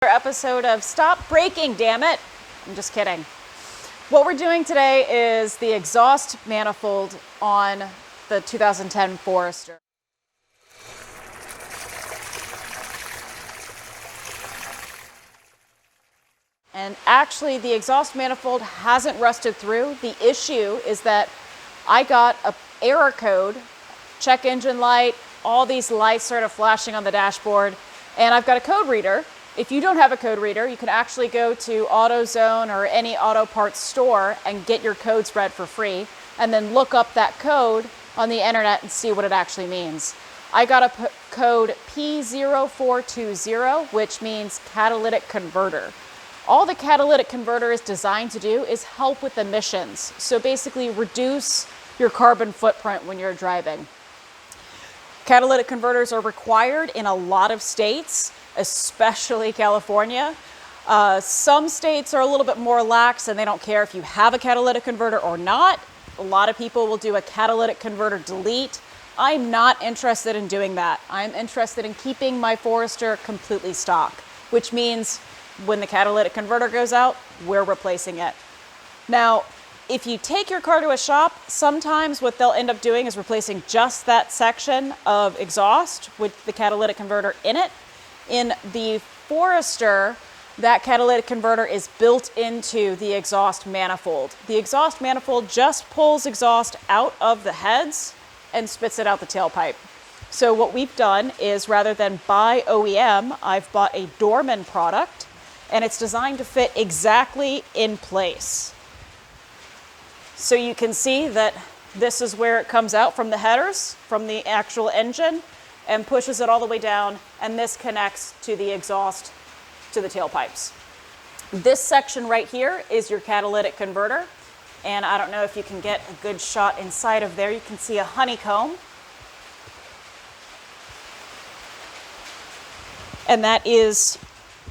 Episode of Stop Braking, damn it. I'm just kidding. What we're doing today is the exhaust manifold on the 2010 Forester. And actually the exhaust manifold hasn't rusted through. The issue is that I got an error code, check engine light, all these lights started flashing on the dashboard, and I've got a code reader. If you don't have a code reader, you can actually go to AutoZone or any auto parts store and get your code spread for free, and then look up that code on the internet and see what it actually means. I got a code P0420, which means catalytic converter. All the catalytic converter is designed to do is help with emissions. So basically reduce your carbon footprint when you're driving. Catalytic converters are required in a lot of states, especially California. Some states are a little bit more lax and they don't care if you have a catalytic converter or not. A lot of people will do a catalytic converter delete. I'm not interested in doing that. I'm interested in keeping my Forester completely stock, which means when the catalytic converter goes out, we're replacing it. Now, if you take your car to a shop, sometimes what they'll end up doing is replacing just that section of exhaust with the catalytic converter in it. In the Forester, that catalytic converter is built into the exhaust manifold. The exhaust manifold just pulls exhaust out of the heads and spits it out the tailpipe. So what we've done is, rather than buy OEM, I've bought a Dorman product, and it's designed to fit exactly in place. So you can see that this is where it comes out from the headers, from the actual engine, and pushes it all the way down, and this connects to the exhaust to the tailpipes. This section right here is your catalytic converter, and I don't know if you can get a good shot inside of there. You can see a honeycomb, and that is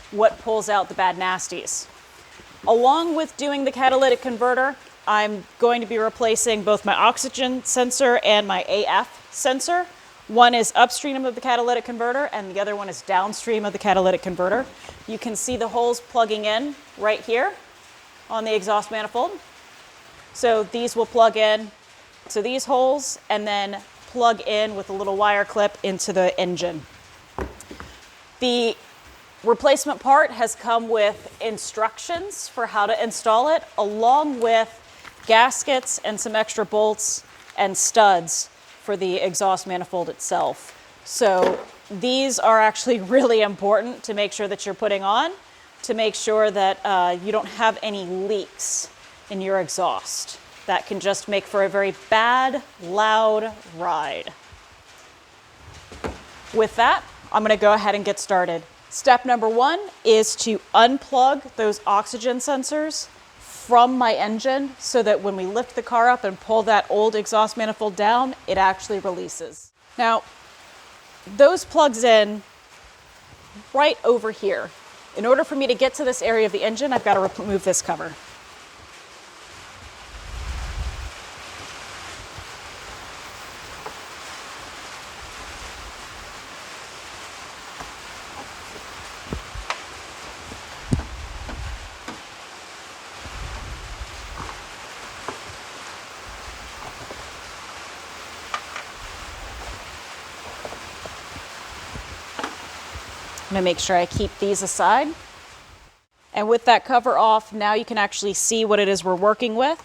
what pulls out the bad nasties. Along with doing the catalytic converter, I'm going to be replacing both my oxygen sensor and my AF sensor. One is upstream of the catalytic converter and the other one is downstream of the catalytic converter. You can see the holes plugging in right here on the exhaust manifold. So these will plug in to these holes and then plug in with a little wire clip into the engine. The replacement part has come with instructions for how to install it, along with gaskets and some extra bolts and studs for the exhaust manifold itself. So these are actually really important to make sure that you're putting on, to make sure that you don't have any leaks in your exhaust. That can just make for a very bad, loud ride. With that, I'm going to go ahead and get started. Step number one is to unplug those oxygen sensors from my engine so that when we lift the car up and pull that old exhaust manifold down, it actually releases. Now, those plugs in right over here. In order for me to get to this area of the engine, I've got to remove this cover. I'm going to make sure I keep these aside. And with that cover off, now you can actually see what it is we're working with.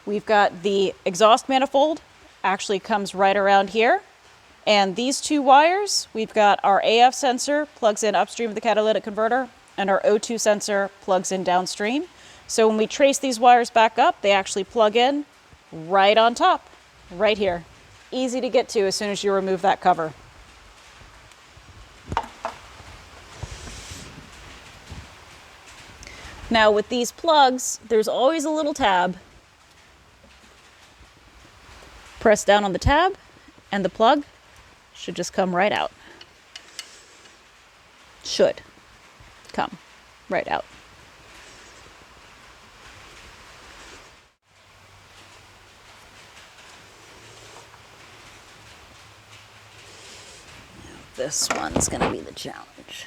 We've got the exhaust manifold, actually comes right around here. And these two wires, we've got our AF sensor plugs in upstream of the catalytic converter, and our O2 sensor plugs in downstream. So when we trace these wires back up, they actually plug in right on top, right here. Easy to get to as soon as you remove that cover. Now with these plugs, there's always a little tab. Press down on the tab and the plug should just come right out. Should come right out. This one's going to be the challenge.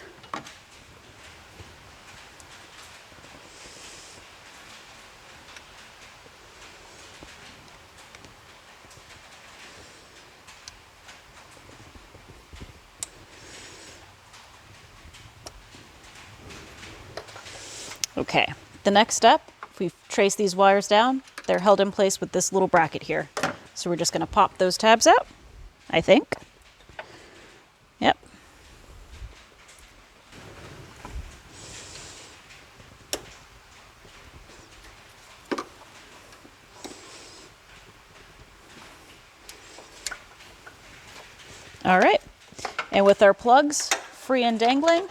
Okay, the next step, if we trace these wires down, they're held in place with this little bracket here. So we're just going to pop those tabs out, I think. Yep. All right, and with our plugs free and dangling,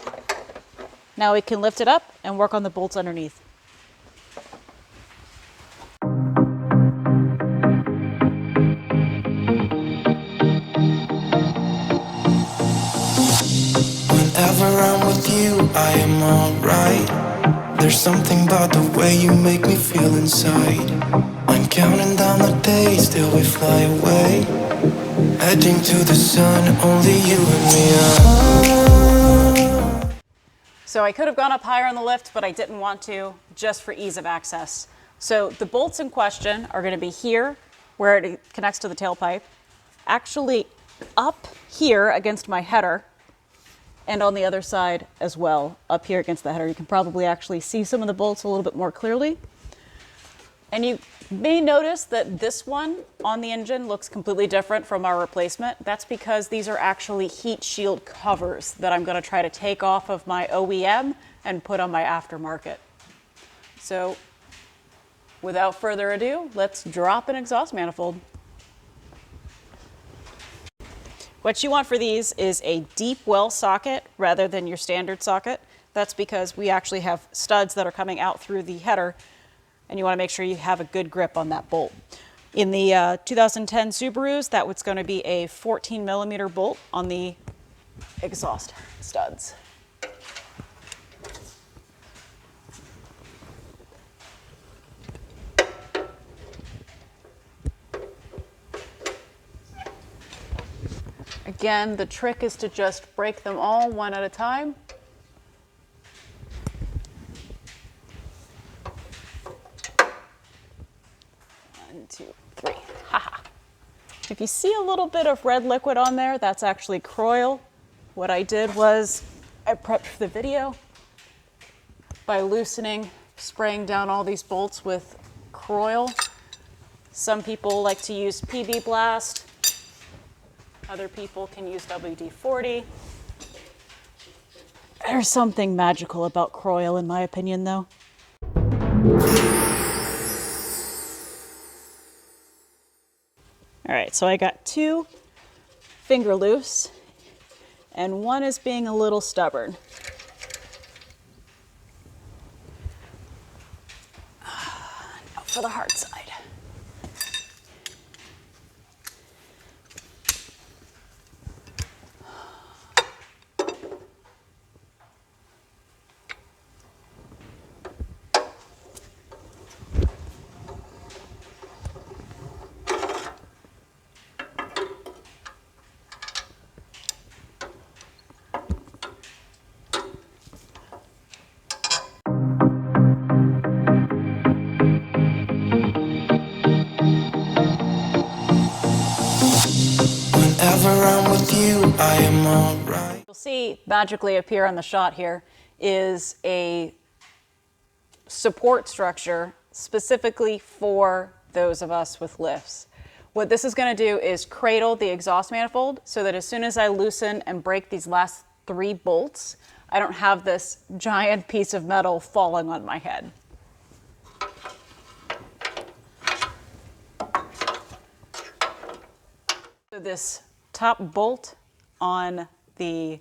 now we can lift it up and work on the bolts underneath. Whenever I'm with you, I am alright. There's something about the way you make me feel inside. I'm counting down the days till we fly away, heading to the sun, only you and me. So I could have gone up higher on the lift, but I didn't want to, just for ease of access. So the bolts in question are going to be here, where it connects to the tailpipe, actually up here against my header, and on the other side as well, up here against the header. You can probably actually see some of the bolts a little bit more clearly. And you may notice that this one on the engine looks completely different from our replacement. That's because these are actually heat shield covers that I'm going to try to take off of my OEM and put on my aftermarket. So without further ado, let's drop an exhaust manifold. What you want for these is a deep well socket rather than your standard socket. That's because we actually have studs that are coming out through the header, and you want to make sure you have a good grip on that bolt. In the 2010 Subarus, that was going to be a 14 millimeter bolt on the exhaust studs. Again, the trick is to just break them all one at a time. One, two, three. Haha. If you see a little bit of red liquid on there, that's actually Croil. What I did was I prepped for the video by loosening, spraying down all these bolts with Croil. Some people like to use PB Blast. Other people can use WD-40. There's something magical about Croil, in my opinion, though. All right, so I got 2 finger loose, and one is being a little stubborn. Now for the hard side. Whenever I'm with you, I am alright. You'll see magically appear on the shot here is a support structure specifically for those of us with lifts. What this is going to do is cradle the exhaust manifold so that as soon as I loosen and break these last 3 bolts, I don't have this giant piece of metal falling on my head. So this top bolt on the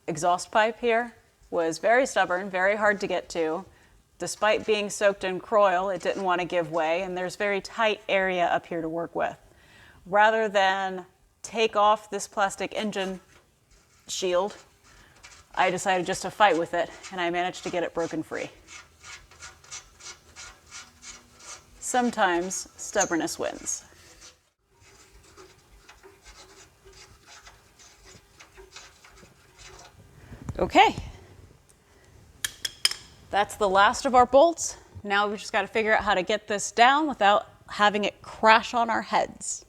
exhaust pipe here was very stubborn, very hard to get to. Despite being soaked in Croil, it didn't want to give way, and there's very tight area up here to work with. Rather than take off this plastic engine shield, I decided just to fight with it, and I managed to get it broken free. Sometimes stubbornness wins. Okay, that's the last of our bolts. Now we've just got to figure out how to get this down without having it crash on our heads.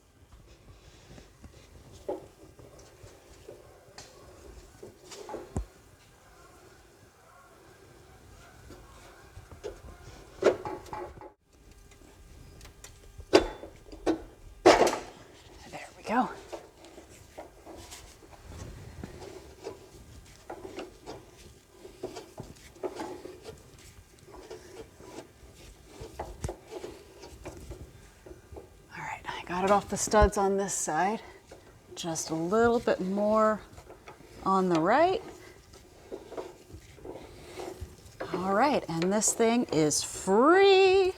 we go. All right, I got it off the studs on this side. Just a little bit more on the right. All right, and this thing is free.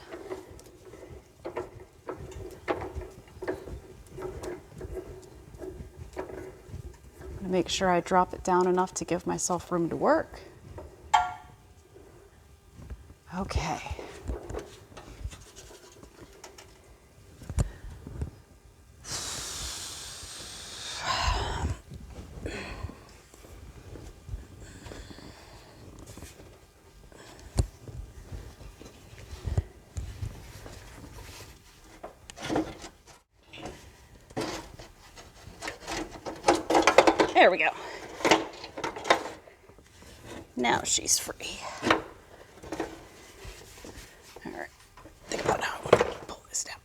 Make sure I drop it down enough to give myself room to work. Okay. There we go. Now she's free. All right, think about how I want to pull this down.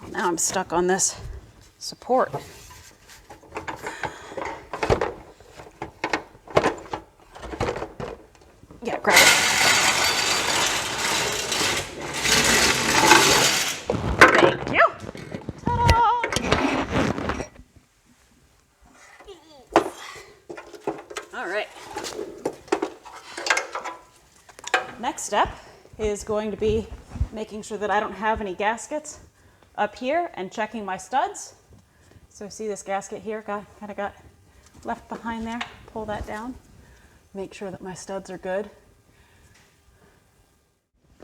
Well, now I'm stuck on this support. Yeah, grab it. Thank you. All right. Next step is going to be making sure that I don't have any gaskets up here and checking my studs. So see this gasket here, kind of got left behind there. Pull that down. Make sure that my studs are good.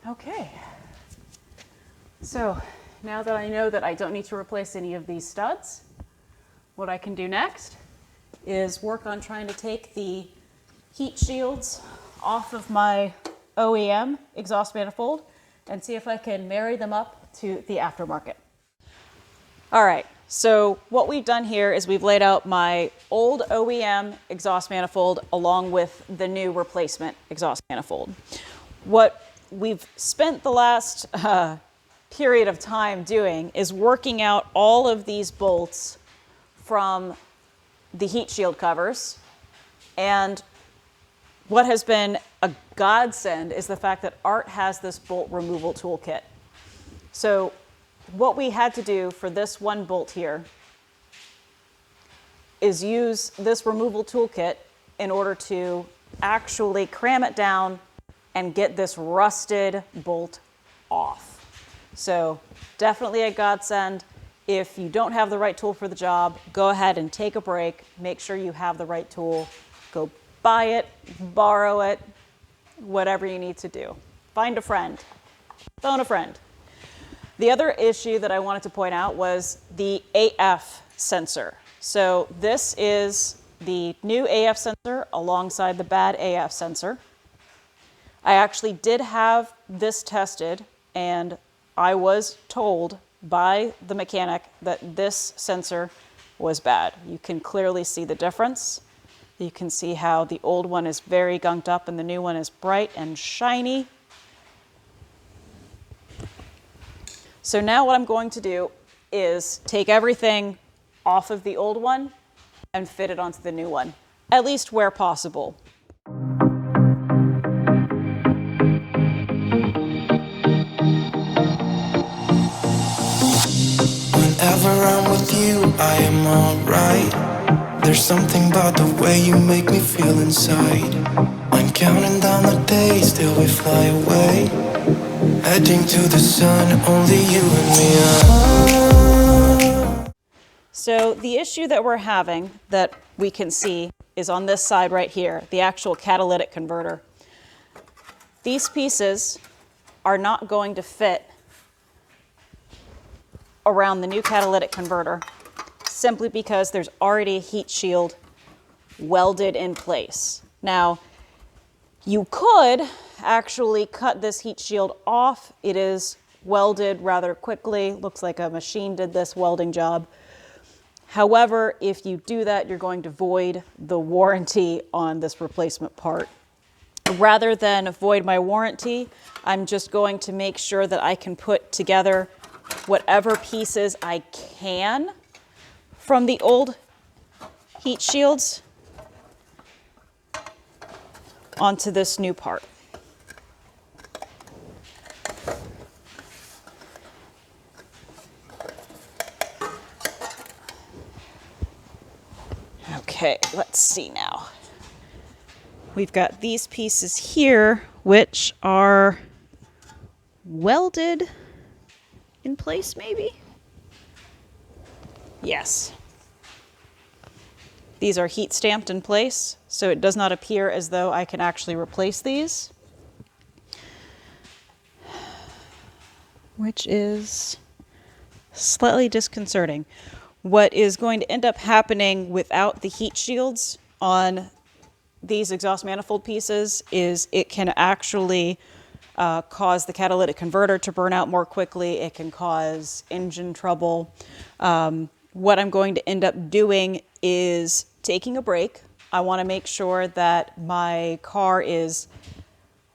Okay. So now that I know that I don't need to replace any of these studs, what I can do next is work on trying to take the heat shields off of my OEM exhaust manifold and see if I can marry them up to the aftermarket. All right, so what we've done here is we've laid out my old OEM exhaust manifold along with the new replacement exhaust manifold. What we've spent the last period of time doing is working out all of these bolts from the heat shield covers, and what has been a godsend is the fact that Art has this bolt removal toolkit. So what we had to do for this one bolt here is use this removal toolkit in order to actually cram it down and get this rusted bolt off. So definitely a godsend. If you don't have the right tool for the job, go ahead and take a break. Make sure you have the right tool. Go buy it, borrow it, whatever you need to do. Find a friend. Phone a friend. The other issue that I wanted to point out was the AF sensor. So this is the new AF sensor alongside the bad AF sensor. I actually did have this tested, and I was told by the mechanic that this sensor was bad. You can clearly see the difference. You can see how the old one is very gunked up and the new one is bright and shiny. So now what I'm going to do is take everything off of the old one and fit it onto the new one, at least where possible. Whenever I'm with you, I am alright. There's something about the way you make me feel inside. I'm counting down the days till we fly away, heading to the sun, only you and me. So the issue that we're having that we can see is on this side right here, the actual catalytic converter. These pieces are not going to fit around the new catalytic converter simply because there's already a heat shield welded in place. Now, you could actually cut this heat shield off. It is welded rather quickly. Looks like a machine did this welding job. However, if you do that, you're going to void the warranty on this replacement part. Rather than void my warranty, I'm just going to make sure that I can put together whatever pieces I can from the old heat shields onto this new part. Okay, let's see now. We've got these pieces here, which are welded in place, maybe? Yes. These are heat stamped in place, so it does not appear as though I can actually replace these, which is slightly disconcerting. What is going to end up happening without the heat shields on these exhaust manifold pieces is it can actually cause the catalytic converter to burn out more quickly. It can cause engine trouble. What I'm going to end up doing is taking a break. I want to make sure that my car is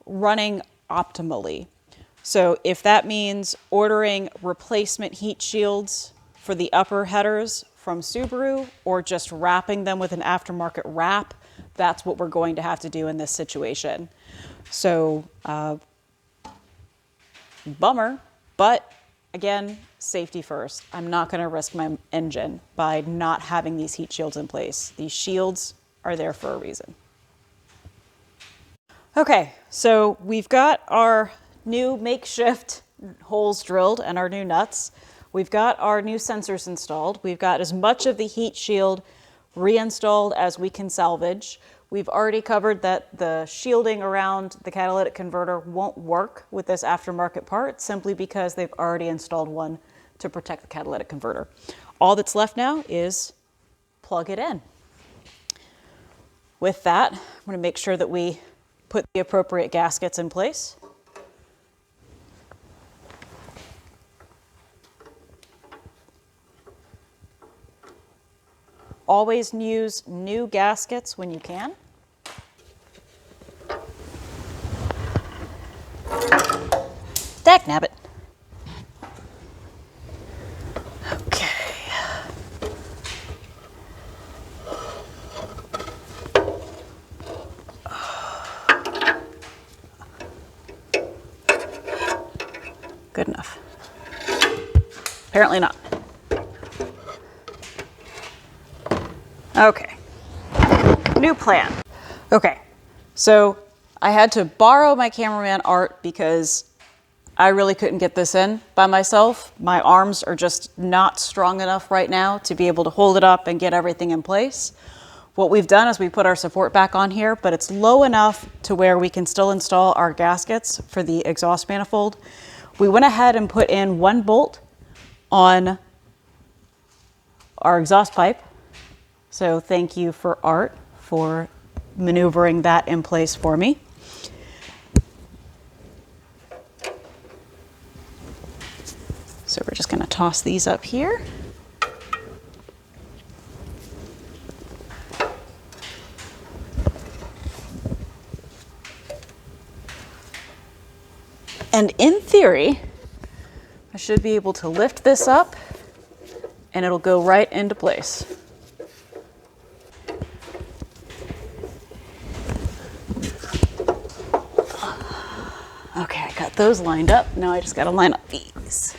running optimally. So if that means ordering replacement heat shields for the upper headers from Subaru or just wrapping them with an aftermarket wrap, that's what we're going to have to do in this situation. So, bummer, but again, safety first. I'm not going to risk my engine by not having these heat shields in place. These shields are there for a reason. Okay, so we've got our new makeshift holes drilled and our new nuts. We've got our new sensors installed. We've got as much of the heat shield reinstalled as we can salvage. We've already covered that the shielding around the catalytic converter won't work with this aftermarket part simply because they've already installed one to protect the catalytic converter. All that's left now is plug it in. With that, I'm going to make sure that we put the appropriate gaskets in place. Always use new gaskets when you can. Dagnabbit. Okay. Good enough. Apparently not. Okay, new plan. Okay, so I had to borrow my cameraman Art because I really couldn't get this in by myself. My arms are just not strong enough right now to be able to hold it up and get everything in place. What we've done is we put our support back on here, but it's low enough to where we can still install our gaskets for the exhaust manifold. We went ahead and put in one bolt on our exhaust pipe. So thank you for Art for maneuvering that in place for me. So we're just going to toss these up here. And in theory, I should be able to lift this up and it'll go right into place. Okay, I got those lined up. Now I just got to line up these.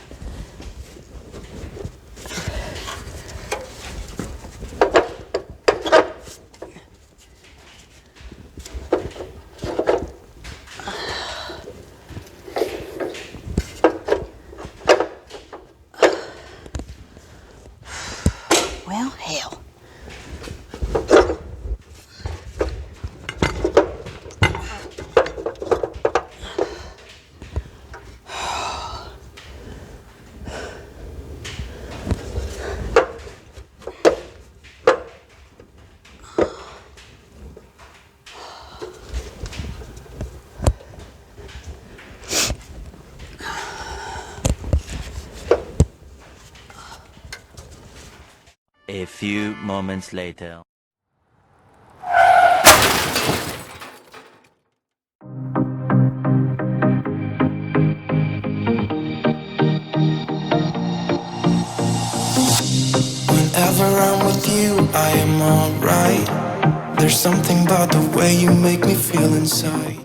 Well, hell. A few moments later. I am alright. There's something about the way you make me feel inside.